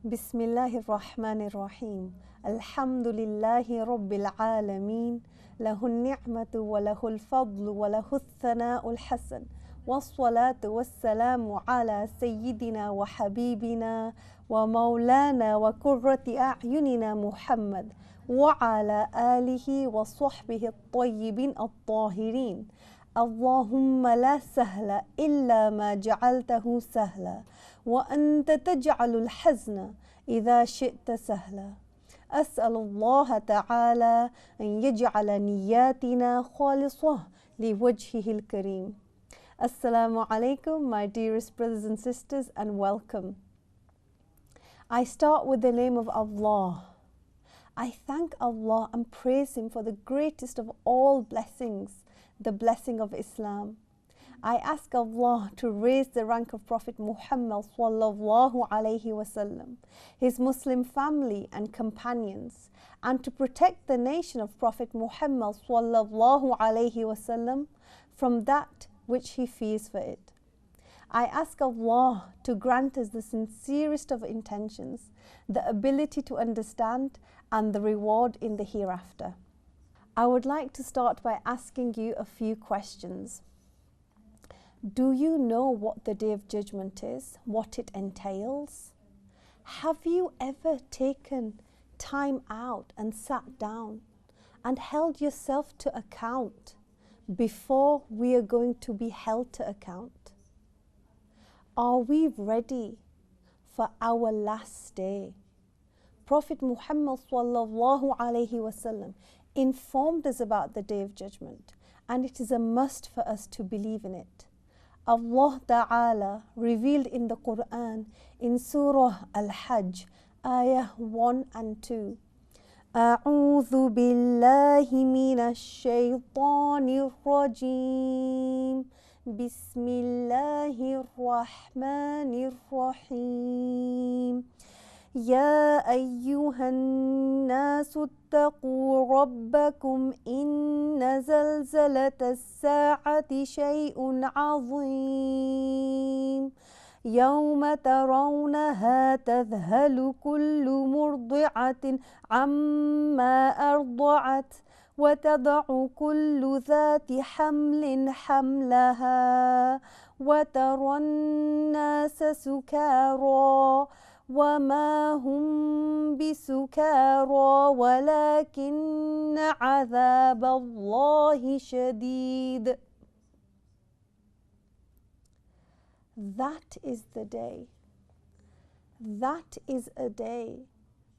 بسم الله الرحمن الرحيم الحمد لله رب العالمين له النعمة وله الفضل وله الثناء الحسن والصلاة والسلام على سيدنا وحبيبنا ومولانا وقرة أعيننا محمد وعلى آله وصحبه الطيبين الطاهرين. اللهم لا سهل إلا ما جعلته سهلا وأنت تجعل الحزن إذا شئت سهلا. أسأل الله تعالى أن يجعل نياتنا خالصة لوجهه الكريم. Assalamu alaikum, my dearest brothers and sisters, and welcome. I start with the name of Allah. I thank Allah and praise Him for the greatest of all blessings, the blessing of Islam. I ask Allah to raise the rank of Prophet Muhammad sallallahu alaihi wasallam, his Muslim family and companions, and to protect the nation of Prophet Muhammad sallallahu alaihi wasallam from that which he fears for it. I ask Allah to grant us the sincerest of intentions, the ability to understand, and the reward in the hereafter. I would like to start by asking you a few questions. Do you know what the Day of Judgment is, what it entails? Have you ever taken time out and sat down and held yourself to account before we are going to be held to account? Are we ready for our last day? Prophet Muhammad sallallahu alaihi wasallam informed us about the Day of Judgment, and it is a must for us to believe in it. Allah Ta'ala revealed in the Quran in Surah Al-Hajj, ayah 1 and 2. أعوذ بالله من الشيطان الرجيم بسم الله الرحمن الرحيم يا أيها الناس اتقوا ربكم إن زلزلة الساعة شيء عظيم يوم ترونها تذهل كل مرضعة عما أرضعت وتضع كل ذات حمل حملها وترى الناس سكارى وما هم بسكارى ولكن عذاب الله شديد. That is the day. That is a day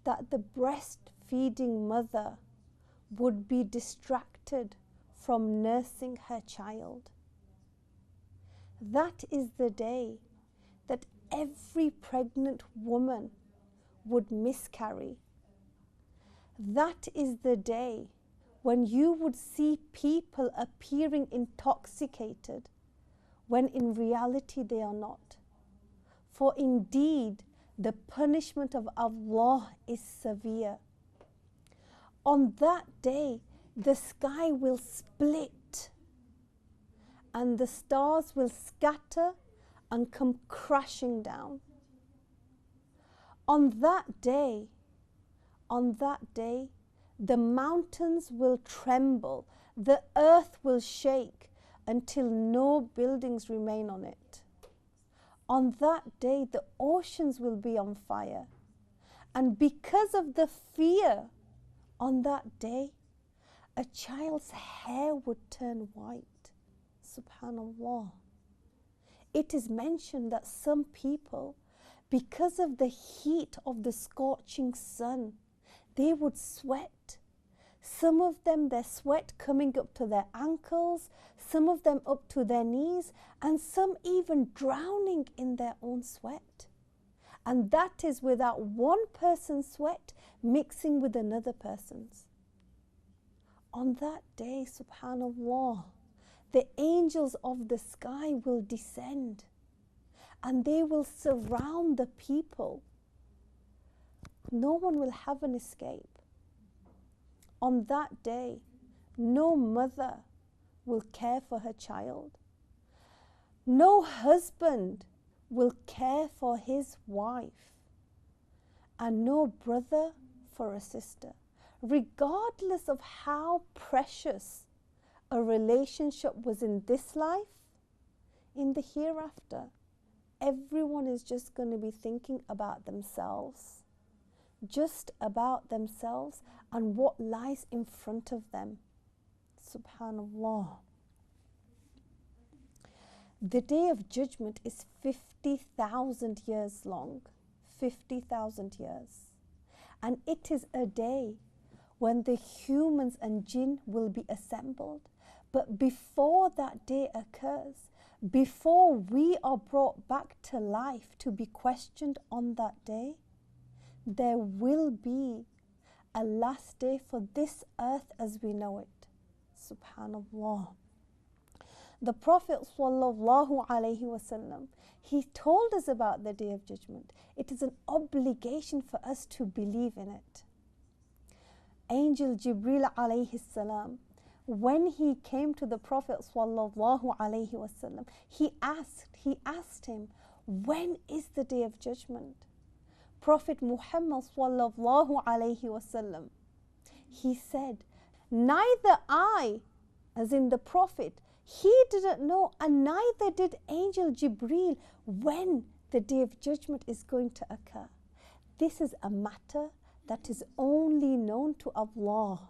that the breastfeeding mother would be distracted from nursing her child. That is the day that every pregnant woman would miscarry. That is the day when you would see people appearing intoxicated when in reality they are not. For indeed, the punishment of Allah is severe. On that day, the sky will split and the stars will scatter and come crashing down. On that day, the mountains will tremble, the earth will shake until no buildings remain on it. On that day, the oceans will be on fire. And because of the fear on that day, a child's hair would turn white. Subhanallah. It is mentioned that some people, because of the heat of the scorching sun, they would sweat. Some of them, their sweat coming up to their ankles, some of them up to their knees, and some even drowning in their own sweat. And that is without one person's sweat mixing with another person's. On that day, subhanallah, the angels of the sky will descend and they will surround the people. No one will have an escape. On that day, no mother will care for her child. No husband will care for his wife. and no brother for a sister. Regardless of how precious a relationship was in this life, in the hereafter, everyone is just going to be thinking about themselves, just about themselves and what lies in front of them. Subhanallah. The Day of Judgment is 50,000 years long. 50,000 years. And it is a day when the humans and jinn will be assembled. But before that day occurs, before we are brought back to life to be questioned on that day, there will be a last day for this earth as we know it. Subhanallah. The Prophet ﷺ, he told us about the Day of Judgment. It is an obligation for us to believe in it. Angel Jibril alayhi salam, when he came to the Prophet ﷺ, he asked him, when is the Day of Judgment? Prophet Muhammad ﷺ, he said, neither I, as in the Prophet, he didn't know, and neither did Angel Jibril, when the Day of Judgment is going to occur. This is a matter that is only known to Allah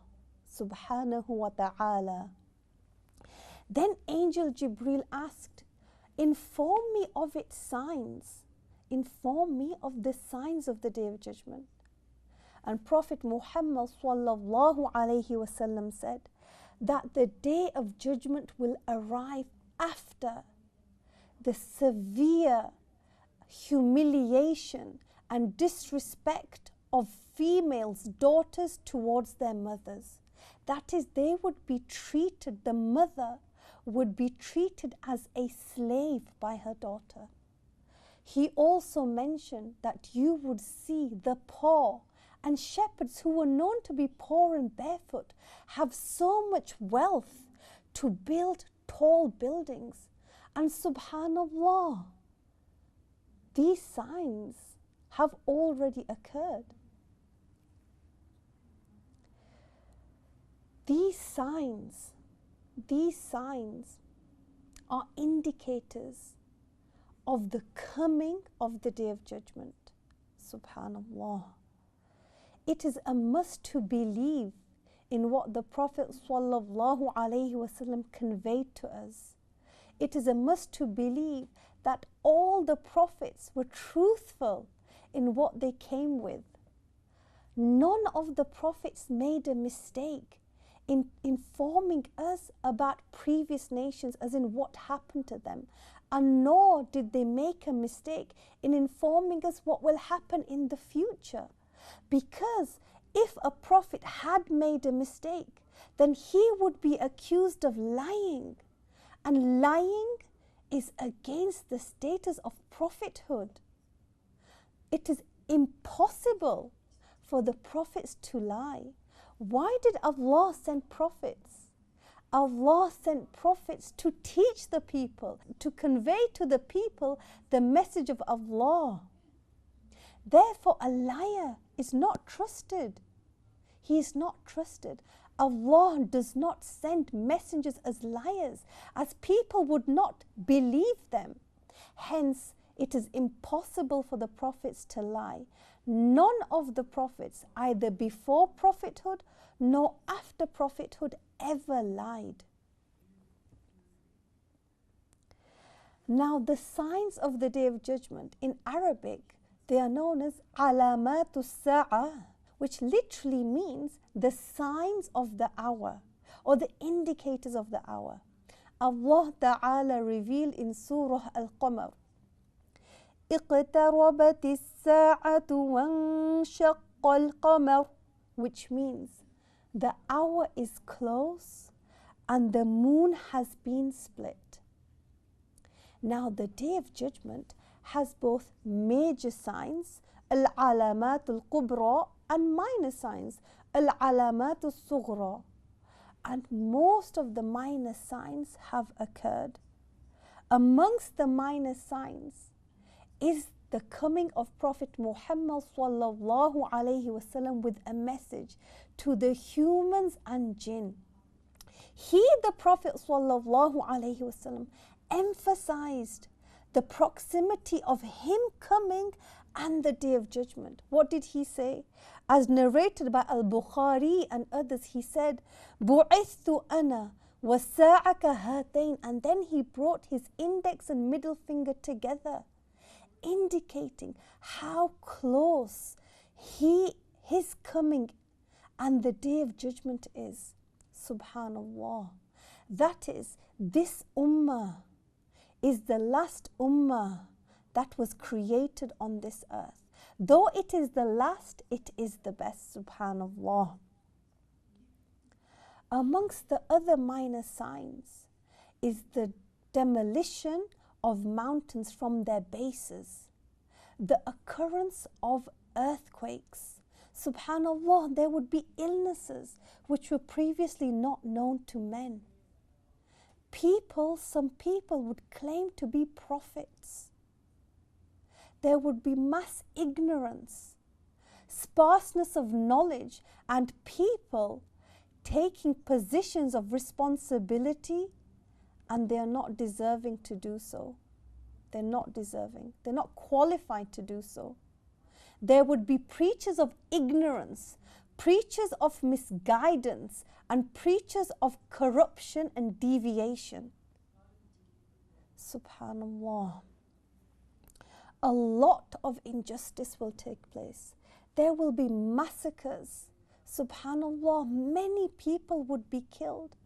subhanahu wa ta'ala. Then Angel Jibril asked, inform me of its signs. Inform me of the signs of the Day of Judgment. And Prophet Muhammad sallallahu alayhi wasallam said that the Day of Judgment will arrive after the severe humiliation and disrespect of females, daughters towards their mothers. That is, they would be treated, the mother would be treated as a slave by her daughter. He also mentioned that you would see the poor and shepherds who were known to be poor and barefoot have so much wealth to build tall buildings. And subhanallah, these signs have already occurred. These signs are indicators of the coming of the Day of Judgment. Subhanallah. It is a must to believe in what the Prophet ﷺ conveyed to us. It is a must to believe that all the prophets were truthful in what they came with. None of the prophets made a mistake in informing us about previous nations, as in what happened to them, and nor did they make a mistake in informing us what will happen in the future. Because if a prophet had made a mistake, then he would be accused of lying, and lying is against the status of prophethood. It is impossible for the prophets to lie. Why did Allah send prophets? Allah sent prophets to teach the people, to convey to the people the message of Allah. Therefore, a liar is not trusted. He is not trusted. Allah does not send messengers as liars, as people would not believe them. Hence, it is impossible for the prophets to lie. None of the prophets, either before prophethood nor after prophethood, ever lied. Now, the signs of the Day of Judgment in Arabic, they are known as alamatu sa'ah, which literally means the signs of the hour or the indicators of the hour. Allah Ta'ala revealed in Surah Al-Qamar, اقتربت الساعة وانشق القمر, which means the hour is close and the moon has been split. Now, the Day of Judgment has both major signs, al-alamat al-kubra, and minor signs, al-alamat al-sughra. And most of the minor signs have occurred. Amongst the minor signs is the coming of Prophet Muhammad sallallahu alaihi wasallam with a message to the humans and jinn. He, the Prophet sallallahu alaihi wasallam, emphasized the proximity of him coming and the Day of Judgment. What did he say? As narrated by Al-Bukhari and others, he said, "Bu'ithtu ana wa sa'aka hatain," and then he brought his index and middle finger together, indicating how close his coming and the Day of Judgment is. Subhanallah. That is, this ummah is the last ummah that was created on this earth. Though it is the last, it is the best. Subhanallah. Amongst the other minor signs is the demolition of mountains from their bases, the occurrence of earthquakes. Subhanallah, there would be illnesses which were previously not known to men. Some people would claim to be prophets. There would be mass ignorance, sparseness of knowledge, and people taking positions of responsibility and they are not deserving to do so. They're not deserving. They're not qualified to do so. There would be preachers of ignorance, preachers of misguidance, and preachers of corruption and deviation. Subhanallah. A lot of injustice will take place. There will be massacres. Subhanallah, many people would be killed,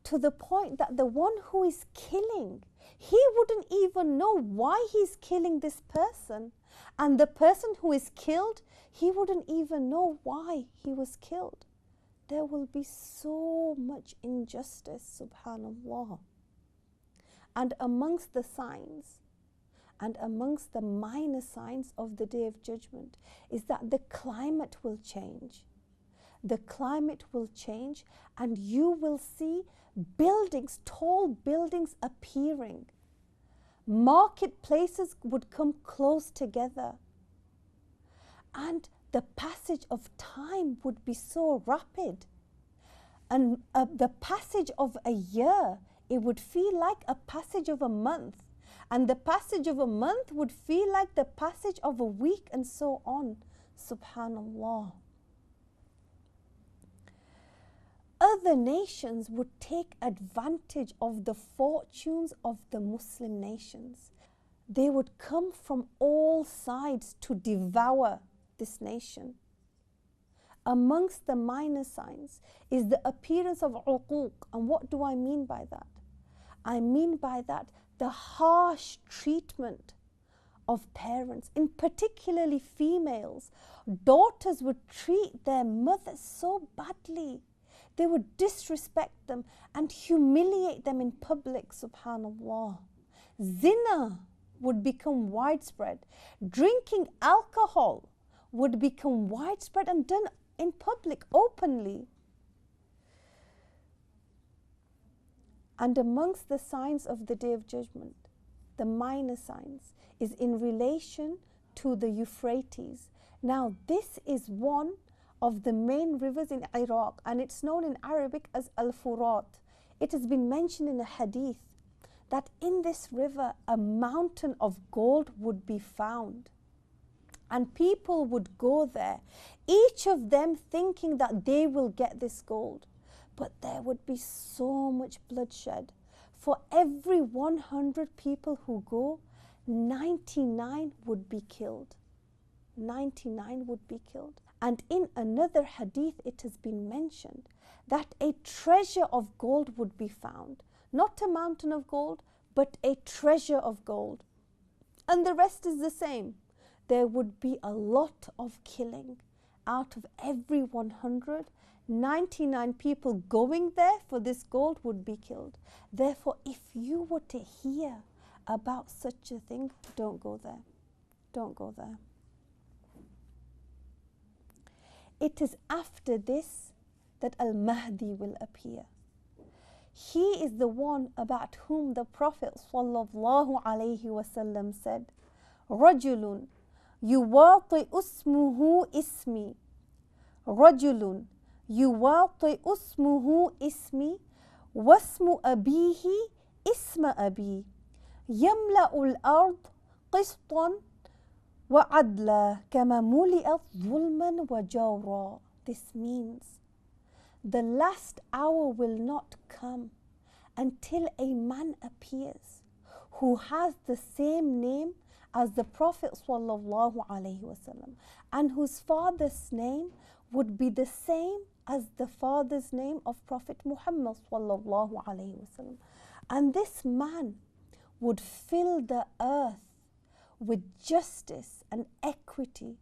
to the point that the one who is killing, he wouldn't even know why he's killing this person. And the person who is killed, he wouldn't even know why he was killed. There will be so much injustice, subhanallah. And amongst the signs, and amongst the minor signs of the Day of Judgment, is that the climate will change. The climate will change, and you will see buildings, tall buildings appearing. Marketplaces would come close together. And the passage of time would be so rapid. And the passage of a year, it would feel like a passage of a month. And the passage of a month would feel like the passage of a week, and so on. Subhanallah. Other nations would take advantage of the fortunes of the Muslim nations. They would come from all sides to devour this nation. Amongst the minor signs is the appearance of uquq. And what do I mean by that? I mean by that the harsh treatment of parents, in particularly females. Daughters would treat their mothers so badly. They would disrespect them and humiliate them in public, subhanallah. Zina would become widespread. Drinking alcohol would become widespread and done in public, openly. And amongst the signs of the Day of Judgment, the minor signs, is in relation to the Euphrates. Now, this is one of the main rivers in Iraq, and it's known in Arabic as Al-Furat. It has been mentioned in a hadith that in this river a mountain of gold would be found, and people would go there, each of them thinking that they will get this gold. But there would be so much bloodshed. For every 100 people who go, 99 would be killed. 99 would be killed. And in another hadith, it has been mentioned that a treasure of gold would be found. Not a mountain of gold, but a treasure of gold. And the rest is the same. There would be a lot of killing. Out of every 100, 99 people going there for this gold would be killed. Therefore, if you were to hear about such a thing, don't go there. Don't go there. It is after this that Al-Mahdi will appear. He is the one about whom the Prophet sallallahu alaihi wasallam said, رجل يواطئ اسمه اسمي رجل يواطئ اسمه اسمي واسم أبيه اسم أبي يملأ الأرض قسطا وعدلا كما ملئت ظلما وجورا. This means the last hour will not come until a man appears who has the same name as the Prophet ﷺ, and whose father's name would be the same as the father's name of Prophet Muhammad ﷺ. And this man would fill the earth with justice and equity,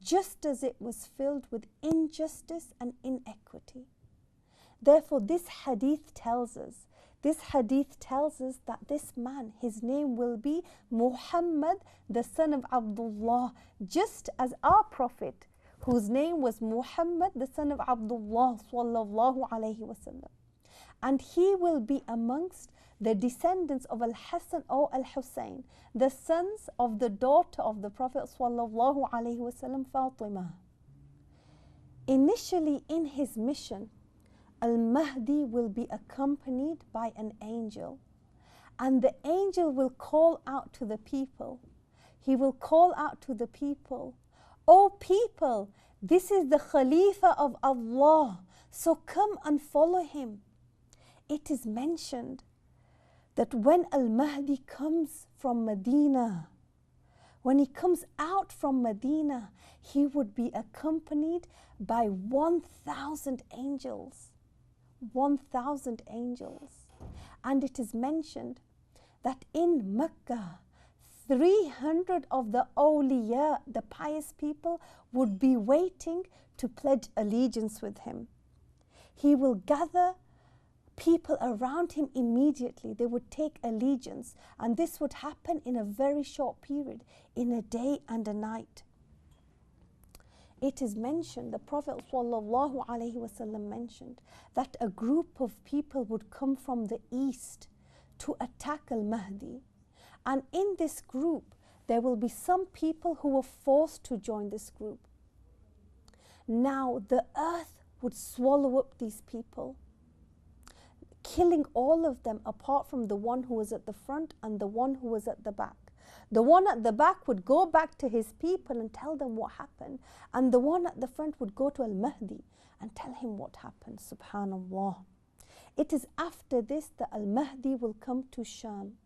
just as it was filled with injustice and inequity. Therefore, this hadith tells us that this man, his name will be Muhammad, the son of Abdullah, just as our Prophet, whose name was Muhammad, the son of Abdullah sallallahu alayhi wasallam. And he will be amongst the descendants of Al-Hassan or Al-Hussein, the sons of the daughter of the Prophet sallallahu alayhi wasallam, Fatima. Initially in his mission, Al-Mahdi will be accompanied by an angel, and the angel will call out to the people. He will call out to the people, "O people, this is the Khalifa of Allah, so come and follow him." It is mentioned that when Al-Mahdi comes from Medina, when he comes out from Medina, he would be accompanied by 1,000 angels. 1,000 angels. And it is mentioned that in Mecca, 300 of the awliya, the pious people, would be waiting to pledge allegiance with him. He will gather people around him immediately. They would take allegiance, and this would happen in a very short period, in a day and a night. It is mentioned, the Prophet ﷺ mentioned, that a group of people would come from the east to attack Al-Mahdi. And in this group, there will be some people who were forced to join this group. Now, the earth would swallow up these people, killing all of them apart from the one who was at the front and the one who was at the back. The one at the back would go back to his people and tell them what happened, and the one at the front would go to Al-Mahdi and tell him what happened. Subhanallah. It is after this that Al-Mahdi will come to Sham.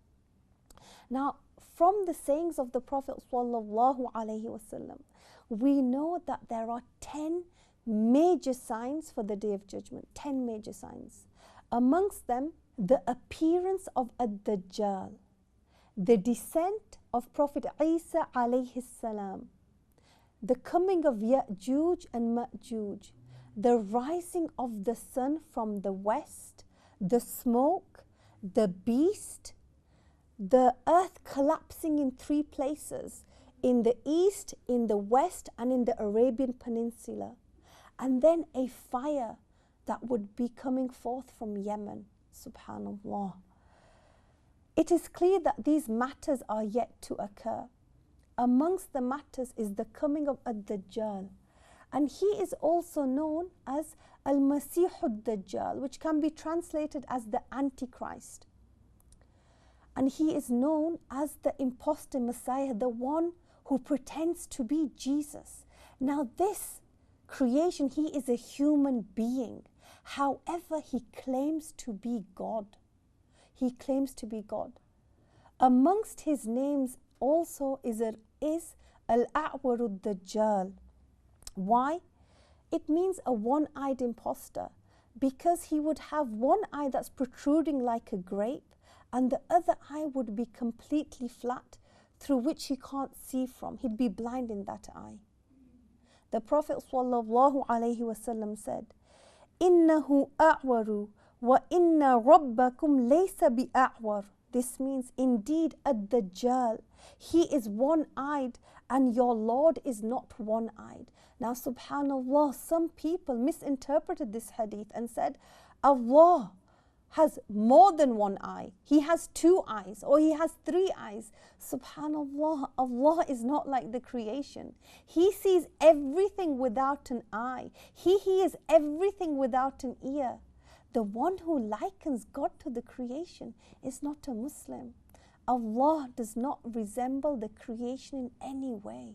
Now, from the sayings of the Prophet ﷺ, we know that there are 10 major signs for the Day of Judgment. 10 major signs. Amongst them, the appearance of Ad-Dajjal, the descent of Prophet Isa alayhi salam, the coming of Ya'juj and Ma'juj, the rising of the sun from the west, the smoke, the beast, the earth collapsing in 3 places, in the east, in the west, and in the Arabian Peninsula, and then a fire that would be coming forth from Yemen. Subhanallah. It is clear that these matters are yet to occur. Amongst the matters is the coming of Ad-Dajjal, and he is also known as Al-Masih Ad-Dajjal, which can be translated as the Antichrist. And he is known as the impostor Messiah, the one who pretends to be Jesus. Now this creation, he is a human being. However, he claims to be God. He claims to be God. Amongst his names also is Al-A'war Ad-Dajjal. Why? It means a one-eyed imposter, because he would have one eye that's protruding like a grape, and the other eye would be completely flat, through which he can't see from. He'd be blind in that eye. The Prophet ﷺ said, "Innahu a'waru wa inna rabbakum laysa bi'a'war." This means, indeed, Ad-Dajjal, he is one-eyed and your Lord is not one-eyed. Now, subhanallah, some people misinterpreted this hadith and said, Allah has more than one eye. He has 2 eyes, or he has 3 eyes. Subhanallah, Allah is not like the creation. He sees everything without an eye. He hears everything without an ear. The one who likens God to the creation is not a Muslim. Allah does not resemble the creation in any way.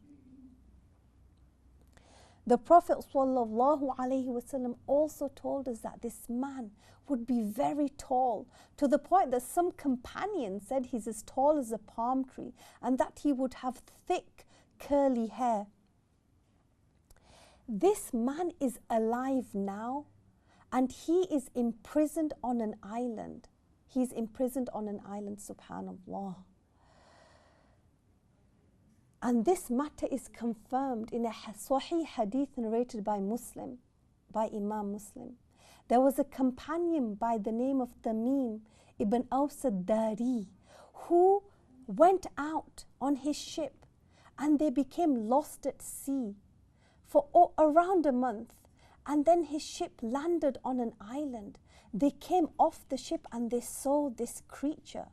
The Prophet ﷺ also told us that this man would be very tall, to the point that some companions said he's as tall as a palm tree, and that he would have thick, curly hair. This man is alive now, and he is imprisoned on an island. He's imprisoned on an island, subhanallah. And this matter is confirmed in a Sahih hadith narrated by Imam Muslim. There was a companion by the name of Tamim ibn Aws ad-Dari who went out on his ship, and they became lost at sea for around a month. And then his ship landed on an island. They came off the ship and they saw this creature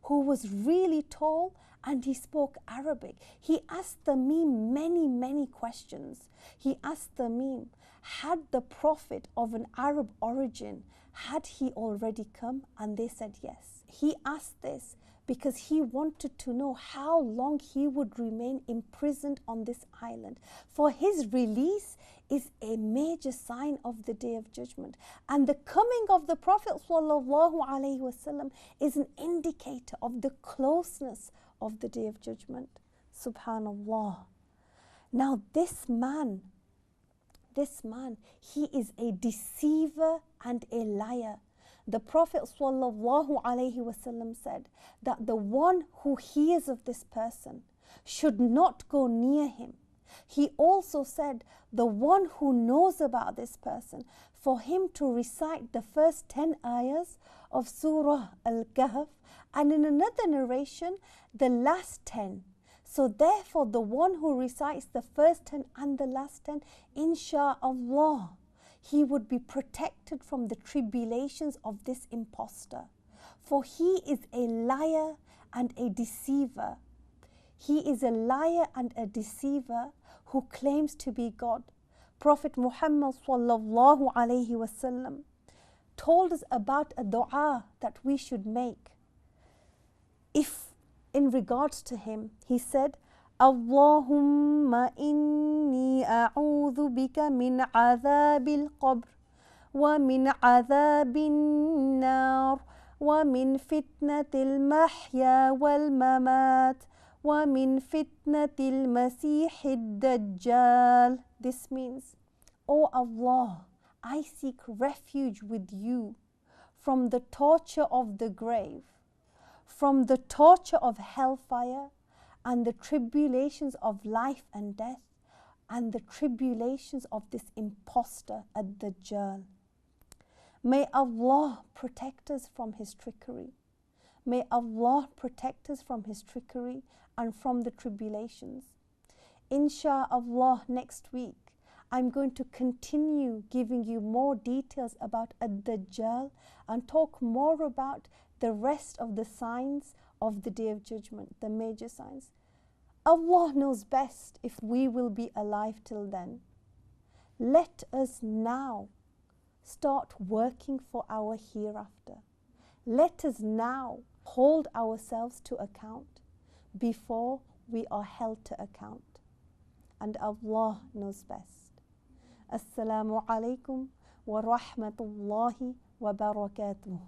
who was really tall, and he spoke Arabic. He asked Tamim many questions. He asked Tamim, had the Prophet of an Arab origin, had he already come? And they said yes. He asked this because he wanted to know how long he would remain imprisoned on this island. For his release is a major sign of the Day of Judgment. And the coming of the Prophet ﷺ is an indicator of the closeness of the Day of Judgment. Subhanallah. Now this man, he is a deceiver and a liar. The Prophet ﷺ said that the one who hears of this person should not go near him. He also said the one who knows about this person, for him to recite the first 10 ayahs of Surah Al-Kahf, and in another narration, the last 10. So therefore, the one who recites the first 10 and the last 10, insha'Allah, he would be protected from the tribulations of this impostor. For he is a liar and a deceiver. He is a liar and a deceiver who claims to be God. Prophet Muhammad ﷺ told us about a dua that we should make. If in regards to him, he said, Allahumma inni a'udhu bika min adhabil qabr wa min adhabin nar wa min fitnatil mahya wal mamat wa min fitnatil masihid dajjal. This means, O Allah, I seek refuge with you from the torture of the grave, from the torture of hellfire, and the tribulations of life and death, and the tribulations of this impostor, Ad-Dajjal. May Allah protect us from his trickery. May Allah protect us from his trickery and from the tribulations. Insha'Allah, next week, I'm going to continue giving you more details about Ad-Dajjal and talk more about the rest of the signs of the Day of Judgment, the major signs. Allah knows best if we will be alive till then. Let us now start working for our hereafter. Let us now hold ourselves to account before we are held to account. And Allah knows best. Assalamu alaikum wa rahmatullahi wa barakatuh.